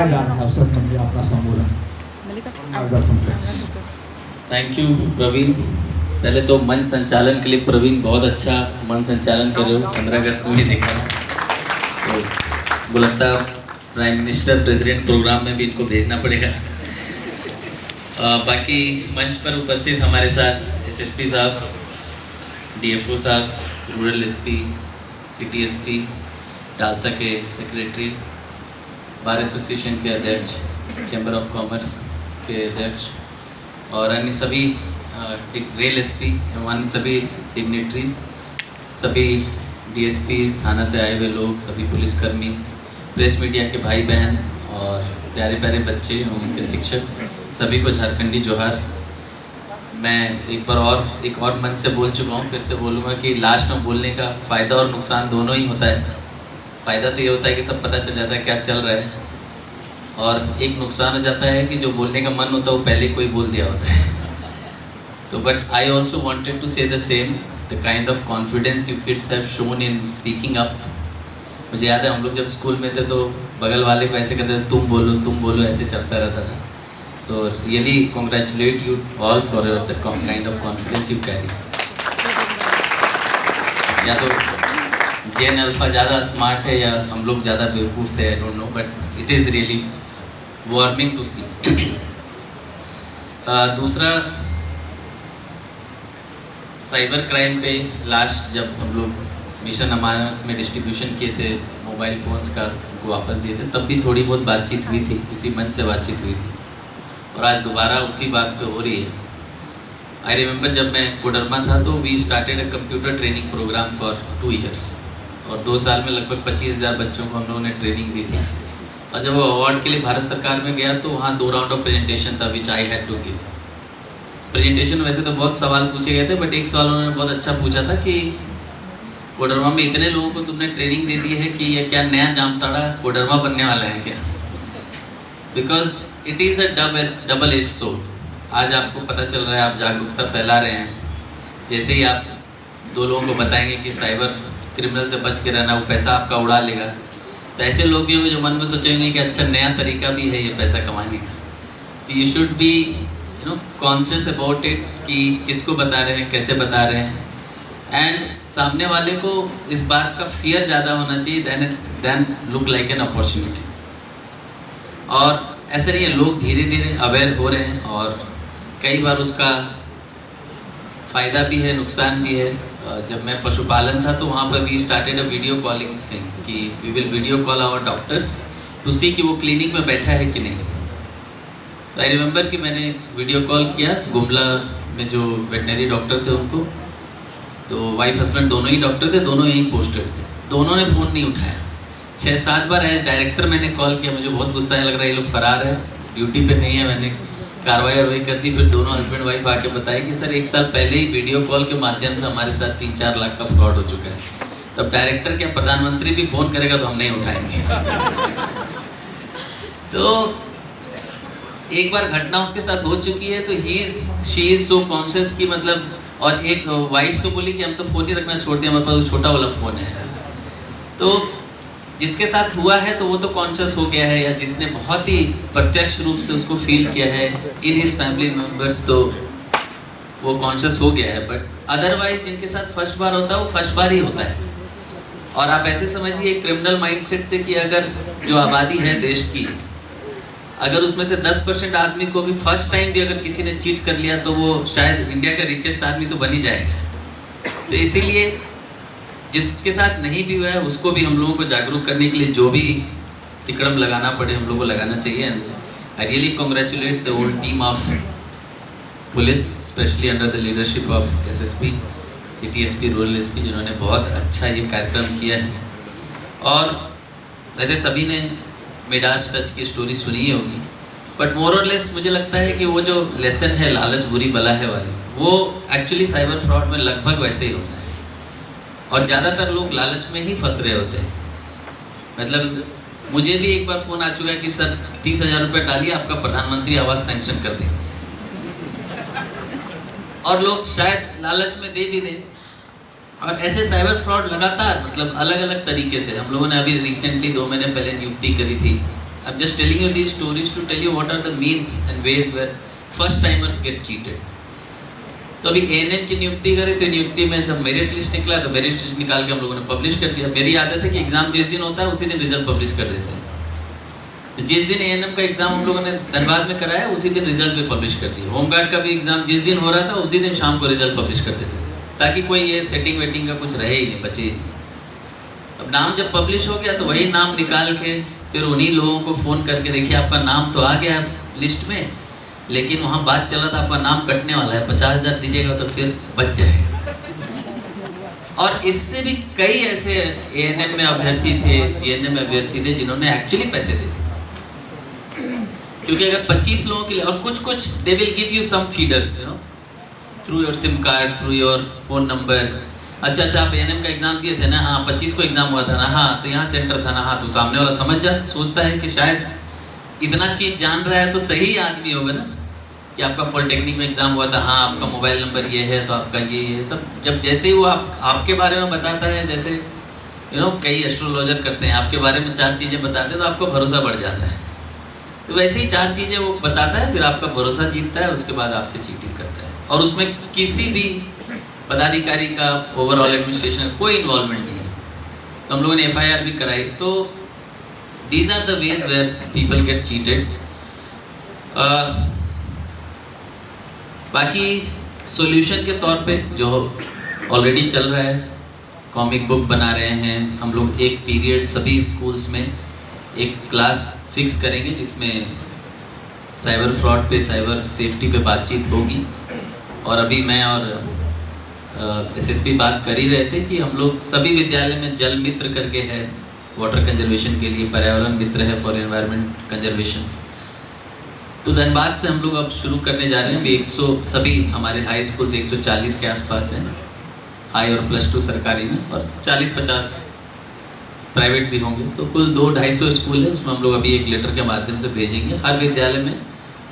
मनाया जा रहा है अवसर पर अपना सम्मेलन। Thank you Praveen. पहले तो मंच संचालन के लिए प्रवीण बहुत अच्छा मंच संचालन कर रहे हो, 15 अगस्त में भी देखा है। तो बुलंदा प्राइम मिनिस्टर प्रेसिडेंट प्रोग्राम में भी इनको भेजना पड़ेगा। बाकी मंच पर उपस्थित हमारे साथ एसएसपी साहब, डीएफओ साहब, rural SP, city SP, DALSA के सेक्रेटरी, बार एसोसिएशन के अध्यक्ष, चैम्बर ऑफ कॉमर्स के अध्यक्ष और अन्य सभी रेल एसपी एवं अन्य सभी डिग्नेटरीज, सभी डीएसपीज, थाना से आए हुए लोग, सभी पुलिसकर्मी, प्रेस मीडिया के भाई बहन और प्यारे प्यारे बच्चे एवं उनके शिक्षक, सभी को झारखंडी जोहार। मैं एक और मन से बोल चुका हूँ, फिर से बोलूँगा कि लास्ट में बोलने का फ़ायदा और नुकसान दोनों ही होता है। फ़ायदा तो ये होता है कि सब पता चल जाता है क्या चल रहा है, और एक नुकसान हो जाता है कि जो बोलने का मन होता है वो पहले कोई बोल दिया होता है। तो but I also wanted to say the same, the kind of confidence you kids have shown in speaking up. मुझे याद है हम लोग जब स्कूल में थे तो बगल वाले को ऐसे करते थे, तुम बोलो, ऐसे चलता रहता था। So really congratulate you all for the kind of confidence you carry. या तो जेन अल्फा ज़्यादा स्मार्ट है या हम लोग ज़्यादा बेवकूफ़ थे, I don't know, but it is really warming to see. दूसरा, साइबर क्राइम पे लास्ट जब हम लोग मिशन अमानत में डिस्ट्रीब्यूशन किए थे मोबाइल फ़ोन्स का, उनको वापस दिए थे, तब भी थोड़ी बहुत बातचीत हुई थी, इसी मंच से बातचीत हुई थी, और आज दोबारा उसी बात पे हो रही है। आई रिमेंबर जब मैं कोडरमा था तो we started a computer training program for 2 years, और 2 साल में लगभग 25,000 बच्चों को हम लोगों ने ट्रेनिंग दी थी। और जब वो अवार्ड के लिए भारत सरकार में गया तो वहाँ 2 राउंड ऑफ प्रेजेंटेशन था which I had to give. Presentation वैसे तो बहुत सवाल पूछे गए थे, बट एक सवाल उन्होंने बहुत अच्छा पूछा था कि कोडरमा में इतने लोगों को तुमने ट्रेनिंग दे दी है कि ये क्या नया जामताड़ा कोडरमा बनने वाला है क्या? Because it is a double edge sword. आज आपको पता चल रहा है, आप जागरूकता फैला रहे हैं, जैसे ही आप 2 लोगों को बताएंगे कि साइबर क्रिमिनल से बच के रहना, वो पैसा आपका उड़ा लेगा, तो ऐसे लोग भी होंगे जो मन में सोचेंगे कि अच्छा नया तरीका भी है ये पैसा कमाने का। तो you should be conscious about it कि किसको बता रहे हैं, कैसे बता रहे हैं, एंड सामने वाले को इस बात का फियर ज़्यादा होना चाहिए then look like an opportunity. और ऐसा नहीं है, लोग धीरे धीरे अवेयर हो रहे हैं और कई बार उसका फ़ायदा भी है, नुकसान भी है। जब मैं पशुपालन था तो वहाँ पर we started a video calling thing कि we will video call our doctors to see कि वो क्लिनिक में बैठा है कि नहीं। तो आई रिमेंबर कि मैंने वीडियो कॉल किया गुमला में जो वेटनरी डॉक्टर थे उनको, तो वाइफ हस्बैंड दोनों ही डॉक्टर थे, दोनों यहीं पोस्टेड थे, दोनों ने फ़ोन नहीं उठाया। 6-7 बार एज डायरेक्टर मैंने कॉल किया, मुझे बहुत गुस्सा लग रहा है, ये लोग फरार है, ड्यूटी पे नहीं है। मैंने कार्रवाई कर दी। फिर दोनों हस्बैंड वाइफ आके बताए कि सर 1 साल पहले ही वीडियो कॉल के माध्यम से हमारे साथ 3-4 लाख का फ्रॉड हो चुका है। तब डायरेक्टर क्या प्रधानमंत्री भी फ़ोन करेगा तो हम नहीं उठाएंगे। तो एक बार घटना उसके साथ हो चुकी है तो शी इज़ सो कॉन्शियस कि मतलब, और एक वाइफ तो बोली कि हम तो फ़ोन ही रखना छोड़ दिया, हमारे पास छोटा वाला फ़ोन है। तो जिसके साथ हुआ है तो वो तो कॉन्शियस हो गया है, या जिसने बहुत ही प्रत्यक्ष रूप से उसको फील किया है इन हिज फैमिली मेम्बर्स, तो वो कॉन्शियस हो गया है। बट अदरवाइज जिनके साथ फर्स्ट बार होता है वो फर्स्ट बार ही होता है। और आप ऐसे समझिए क्रिमिनल माइंडसेट से कि अगर जो आबादी है देश की, अगर उसमें से 10% आदमी को भी फर्स्ट टाइम भी अगर किसी ने चीट कर लिया तो वो शायद इंडिया का रिचेस्ट आदमी तो बन ही जाएगा। तो इसीलिए जिसके साथ नहीं भी हुआ है उसको भी हम लोगों को जागरूक करने के लिए जो भी तिकड़म लगाना पड़े हम लोगों को लगाना चाहिए। And I really congratulate the whole team of police, specially under the leadership of SSP, city SP, rural SP, जिन्होंने बहुत अच्छा ये कार्यक्रम किया है। और वैसे सभी ने मिडास टच की स्टोरी सुनी ही होगी, बट मोर और लेस मुझे लगता है कि वो जो लेसन है लालच बुरी बला है वाली, वो एक्चुअली साइबर फ्रॉड में लगभग वैसे ही होता है। और ज़्यादातर लोग लालच में ही फंस रहे होते हैं। मतलब मुझे भी एक बार फ़ोन आ चुका है कि सर 30,000 रुपये डालिए, आपका प्रधानमंत्री आवास सैंक्शन कर दें, और लोग शायद लालच में दे भी दें। और ऐसे साइबर फ्रॉड लगातार मतलब अलग अलग तरीके से हम लोगों ने अभी रिसेंटली 2 महीने पहले नियुक्ति करी थी I'm just telling you these stories to tell you what are the means and ways where first timers get cheated. तो अभी एएनएम की नियुक्ति करे तो नियुक्ति में जब मेरिट लिस्ट निकला तो मेरिट लिस्ट निकाल के हम लोगों ने पब्लिश कर दिया। मेरी आदत है कि एग्जाम जिस दिन होता है उसी दिन रिजल्ट पब्लिश कर देते हैं। तो जिस दिन एएनएम का एग्जाम हम लोगों ने धनबाद में कराया उसी दिन रिजल्ट भी पब्लिश कर दिया। होमगार्ड का भी एग्जाम जिस दिन हो रहा था उसी दिन शाम को रिजल्ट पब्लिश कर देते थे, ताकि कोई ये सेटिंग वेटिंग का कुछ रहे ही नहीं, बचे ही नहीं। अब नाम जब पब्लिश हो गया तो वही नाम निकाल के फिर उन्हीं लोगों को फ़ोन करके, देखिए आपका नाम तो आ गया है लिस्ट में, लेकिन वहाँ बात चला था आपका नाम कटने वाला है, 50,000 दीजिएगा तो फिर बच जाएगा। और इससे भी कई ऐसे एएनएम में अभ्यर्थी थे, जीएनएम में अभ्यर्थी थे जिन्होंने एक्चुअली पैसे दे दिए। क्योंकि अगर 25 लोगों के लिए, और कुछ they will give you some feeders, you know, through your SIM card, through your phone number. अच्छा आप एएनएम का एग्जाम दिए थे ना, हाँ 25 को एग्जाम हुआ था ना, हाँ तो यहाँ सेंटर था ना, हाँ तो सामने वाला समझ जा, सोचता है कि शायद इतना चीज़ जान रहा है तो सही आदमी होगा ना, कि आपका पॉलिटेक्निक में एग्जाम हुआ था, हाँ आपका मोबाइल नंबर ये है तो आपका ये सब। जब जैसे ही वो आपके बारे में बताता है, जैसे यू नो कई एस्ट्रोलॉजर करते हैं, आपके बारे में 4 चीज़ें बताते हैं तो आपको भरोसा बढ़ जाता है। तो वैसे ही 4 चीज़ें वो बताता है, फिर आपका भरोसा जीतता है, उसके बाद आपसे चीटिंग करता है। और उसमें किसी भी पदाधिकारी का, ओवरऑल एडमिनिस्ट्रेशन कोई इन्वॉल्वमेंट नहीं है। तो हम लोगों ने एफआईआर भी कराई। तो these are the ways where people get cheated. बाकी सॉल्यूशन के तौर पे जो ऑलरेडी चल रहा है, कॉमिक बुक बना रहे हैं हम लोग। एक पीरियड सभी स्कूल्स में एक क्लास फिक्स करेंगे जिसमें साइबर फ्रॉड पे, साइबर सेफ्टी पे बातचीत होगी। और अभी मैं और एसएसपी बात कर ही रहे थे कि हम लोग सभी विद्यालय में जल मित्र करके है, वाटर कंजर्वेशन के लिए, पर्यावरण मित्र है फॉर एनवायरनमेंट कंजर्वेशन। तो धनबाद से हम लोग अब शुरू करने जा रहे हैं। अभी 100 सभी हमारे हाई स्कूल से 140 के आसपास हैं, हाई और +2 सरकारी में, और 40-50 प्राइवेट भी होंगे। तो कुल 200-250 स्कूल है, उसमें हम लोग अभी एक लेटर के माध्यम से भेजेंगे। हर विद्यालय में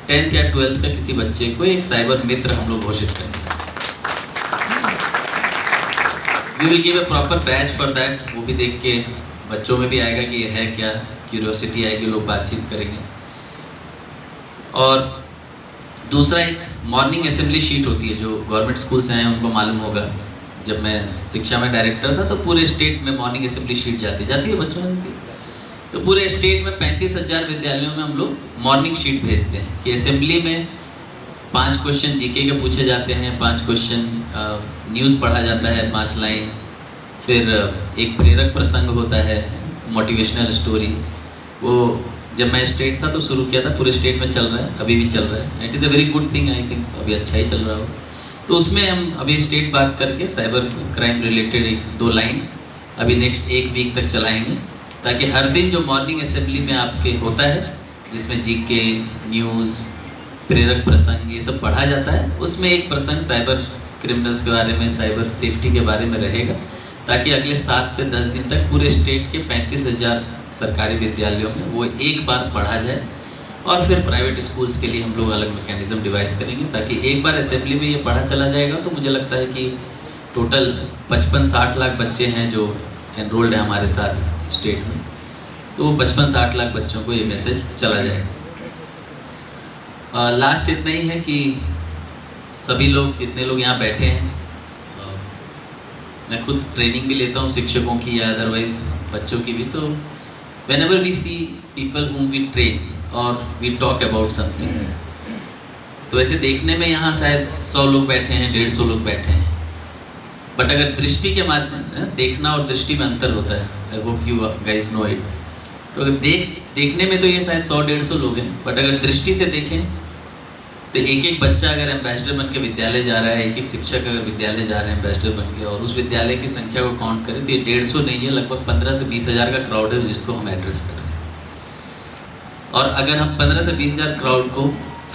10th या 12th का किसी बच्चे को एक साइबर मित्र हम लोग घोषित करेंगे। We will give a proper batch for that. वो भी देख के बच्चों में भी आएगा कि ये है क्या, क्यूरियोसिटी आएगी, लोग बातचीत करेंगे। और दूसरा, एक मॉर्निंग असेंबली शीट होती है, जो गवर्नमेंट स्कूल से हैं उनको मालूम होगा। जब मैं शिक्षा में डायरेक्टर था तो पूरे स्टेट में मॉर्निंग असेंबली शीट जाती है बच्चों में जाती है। तो पूरे स्टेट में 35,000 विद्यालयों में हम लोग मॉर्निंग शीट भेजते हैं कि असेंबली में 5 क्वेश्चन जीके के पूछे जाते हैं, 5 क्वेश्चन न्यूज़ पढ़ा जाता है, 5 लाइन, फिर एक प्रेरक प्रसंग होता है, मोटिवेशनल स्टोरी। वो जब मैं स्टेट था तो शुरू किया था, पूरे स्टेट में चल रहा है, अभी भी चल रहा है। It is a very good thing, I think अभी अच्छा ही चल रहा हो। तो उसमें हम अभी स्टेट बात करके साइबर क्राइम रिलेटेड 1-2 लाइन अभी नेक्स्ट 1 वीक तक चलाएंगे, ताकि हर दिन जो मॉर्निंग असेंबली में आपके होता है, जिसमें जीके, न्यूज़, प्रेरक प्रसंग ये सब पढ़ा जाता है, उसमें एक प्रसंग साइबर क्रिमिनल्स के बारे में, साइबर सेफ्टी के बारे में रहेगा, ताकि अगले 7 से 10 दिन तक पूरे स्टेट के 35,000 सरकारी विद्यालयों में वो एक बार पढ़ा जाए। और फिर प्राइवेट स्कूल्स के लिए हम लोग अलग मैकेनिज्म डिवाइस करेंगे, ताकि एक बार असेंबली में ये पढ़ा चला जाएगा तो मुझे लगता है कि टोटल 55-60 लाख बच्चे हैं जो एनरोल्ड हैं हमारे साथ स्टेट में, तो वो 55-60 लाख बच्चों को ये मैसेज चला जाएगा। लास्ट इतना ही है कि सभी लोग, जितने लोग यहाँ बैठे हैं, मैं खुद ट्रेनिंग भी लेता हूँ शिक्षकों की या अदरवाइज बच्चों की भी। तो whenever we see people whom we train or we talk about something, तो ऐसे देखने में यहाँ शायद 100 लोग बैठे हैं, 150 लोग बैठे हैं, बट अगर दृष्टि के माध्यम, देखना और दृष्टि में अंतर होता है, I hope you guys know it. तो अगर देखने में तो ये शायद 100-150 लोग हैं, बट अगर दृष्टि से देखें तो एक बच्चा अगर एम्बेसडर बन के विद्यालय जा रहा है, एक शिक्षक अगर विद्यालय जा रहे हैं एम्बेसडर बन के, और उस विद्यालय की संख्या को काउंट करें तो ये 150 नहीं है, लगभग 15 से 20 हज़ार का क्राउड है जिसको हम एड्रेस कर रहे हैं। और अगर हम 15 से 20 हज़ार क्राउड को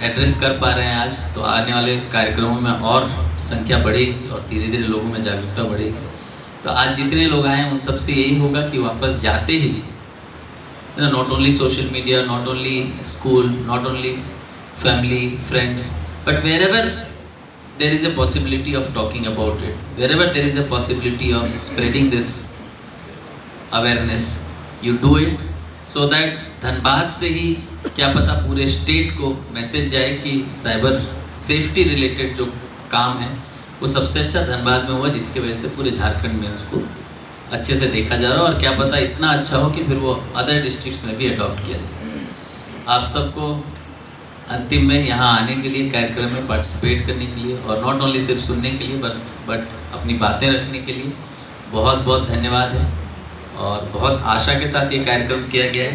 एड्रेस कर पा रहे हैं आज, तो आने वाले कार्यक्रमों में और संख्या बढ़ेगी और धीरे धीरे लोगों में जागरूकता बढ़ेगी। तो आज जितने लोग आए हैं उन सबसे यही होगा कि वापस जाते ही, not only social media, not only school, not only family, friends, but wherever there is a possibility of talking about it, wherever there is a possibility of spreading this awareness, you do it so that Dhanbad से ही क्या पता पूरे state को message जाए कि cyber safety related जो काम है वो सबसे अच्छा धनबाद में हुआ, जिसकी वजह से पूरे झारखंड में उसको अच्छे से देखा जा रहा है और क्या पता इतना अच्छा हो कि फिर वो अदर डिस्ट्रिक्ट्स में भी अडॉप्ट किया जाए। आप सबको अंतिम में यहाँ आने के लिए, कार्यक्रम में पार्टिसिपेट करने के लिए और नॉट ओनली सिर्फ सुनने के लिए बट अपनी बातें रखने के लिए बहुत बहुत धन्यवाद है और बहुत आशा के साथ ये कार्यक्रम किया गया है।